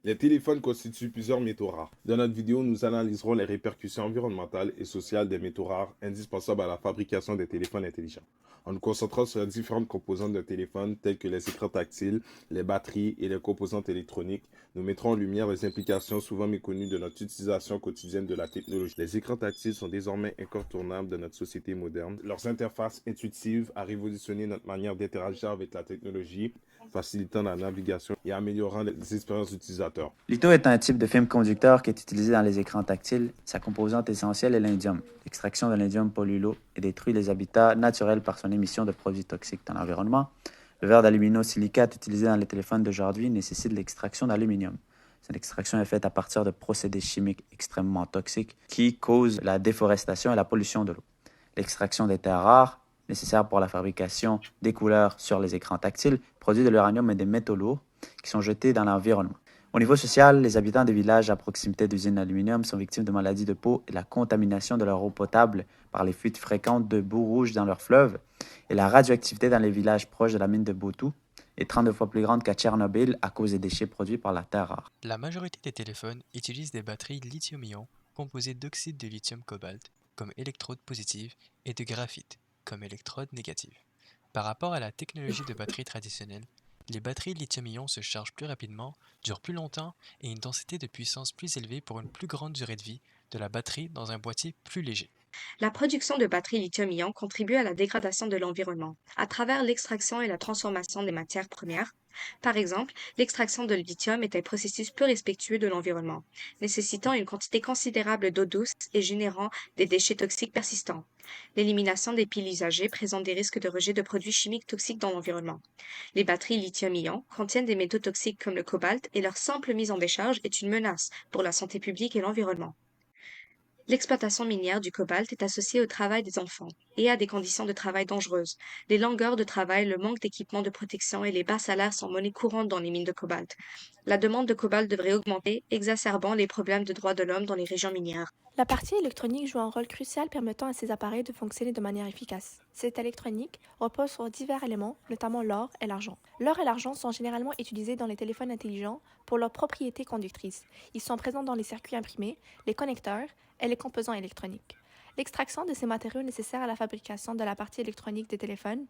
Les téléphones constituent plusieurs métaux rares. Dans notre vidéo, nous analyserons les répercussions environnementales et sociales des métaux rares indispensables à la fabrication des téléphones intelligents. En nous concentrant sur les différentes composantes d'un téléphone, telles que les écrans tactiles, les batteries et les composantes électroniques, nous mettrons en lumière les implications souvent méconnues de notre utilisation quotidienne de la technologie. Les écrans tactiles sont désormais incontournables de notre société moderne. Leurs interfaces intuitives ont révolutionné notre manière d'interagir avec la technologie, facilitant la navigation et améliorant les expériences utilisateurs. Litho est un type de film conducteur qui est utilisé dans les écrans tactiles. Sa composante essentielle est l'indium. L'extraction de l'indium pollue l'eau et détruit les habitats naturels par son émission de produits toxiques dans l'environnement. Le verre d'alumino-silicate utilisé dans les téléphones d'aujourd'hui nécessite l'extraction d'aluminium. Cette extraction est faite à partir de procédés chimiques extrêmement toxiques qui causent la déforestation et la pollution de l'eau. L'extraction des terres rares, nécessaire pour la fabrication des couleurs sur les écrans tactiles, produit de l'uranium et des métaux lourds qui sont jetés dans l'environnement. Au niveau social, les habitants des villages à proximité d'usines d'aluminium sont victimes de maladies de peau et de la contamination de leur eau potable par les fuites fréquentes de boue rouge dans leurs fleuves, et la radioactivité dans les villages proches de la mine de Botou est 32 fois plus grande qu'à Tchernobyl à cause des déchets produits par la terre rare. La majorité des téléphones utilisent des batteries lithium-ion composées d'oxyde de lithium-cobalt comme électrode positive et de graphite comme électrode négative. Par rapport à la technologie de batterie traditionnelle, les batteries lithium-ion se chargent plus rapidement, durent plus longtemps et une densité de puissance plus élevée pour une plus grande durée de vie de la batterie dans un boîtier plus léger. La production de batteries lithium-ion contribue à la dégradation de l'environnement à travers l'extraction et la transformation des matières premières. Par exemple, l'extraction de lithium est un processus peu respectueux de l'environnement, nécessitant une quantité considérable d'eau douce et générant des déchets toxiques persistants. L'élimination des piles usagées présente des risques de rejet de produits chimiques toxiques dans l'environnement. Les batteries lithium-ion contiennent des métaux toxiques comme le cobalt et leur simple mise en décharge est une menace pour la santé publique et l'environnement. L'exploitation minière du cobalt est associée au travail des enfants et à des conditions de travail dangereuses. Les longueurs de travail, le manque d'équipements de protection et les bas salaires sont monnaie courante dans les mines de cobalt. La demande de cobalt devrait augmenter, exacerbant les problèmes de droits de l'homme dans les régions minières. La partie électronique joue un rôle crucial permettant à ces appareils de fonctionner de manière efficace. Cette électronique repose sur divers éléments, notamment l'or et l'argent. L'or et l'argent sont généralement utilisés dans les téléphones intelligents pour leurs propriétés conductrices. Ils sont présents dans les circuits imprimés, les connecteurs et les composants électroniques. L'extraction de ces matériaux nécessaires à la fabrication de la partie électronique des téléphones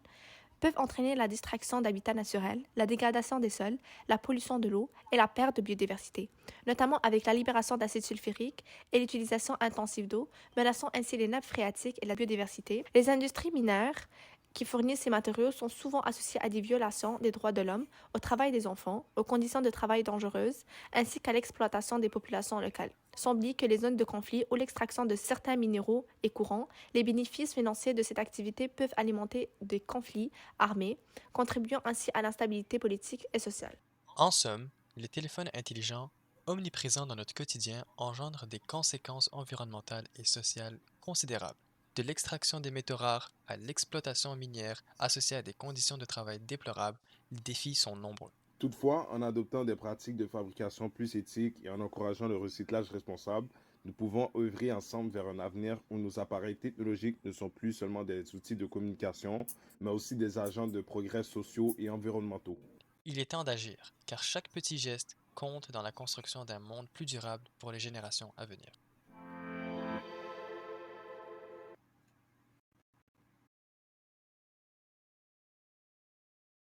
peuvent entraîner la distraction d'habitats naturels, la dégradation des sols, la pollution de l'eau et la perte de biodiversité, notamment avec la libération d'acide sulfurique et l'utilisation intensive d'eau, menaçant ainsi les nappes phréatiques et la biodiversité. Les industries minières qui fournissent ces matériaux sont souvent associées à des violations des droits de l'homme, au travail des enfants, aux conditions de travail dangereuses, ainsi qu'à l'exploitation des populations locales. Sans oublier que les zones de conflit ou l'extraction de certains minéraux est courant, les bénéfices financiers de cette activité peuvent alimenter des conflits armés, contribuant ainsi à l'instabilité politique et sociale. En somme, les téléphones intelligents, omniprésents dans notre quotidien, engendrent des conséquences environnementales et sociales considérables. De l'extraction des métaux rares à l'exploitation minière associée à des conditions de travail déplorables, les défis sont nombreux. Toutefois, en adoptant des pratiques de fabrication plus éthiques et en encourageant le recyclage responsable, nous pouvons œuvrer ensemble vers un avenir où nos appareils technologiques ne sont plus seulement des outils de communication, mais aussi des agents de progrès sociaux et environnementaux. Il est temps d'agir, car chaque petit geste compte dans la construction d'un monde plus durable pour les générations à venir.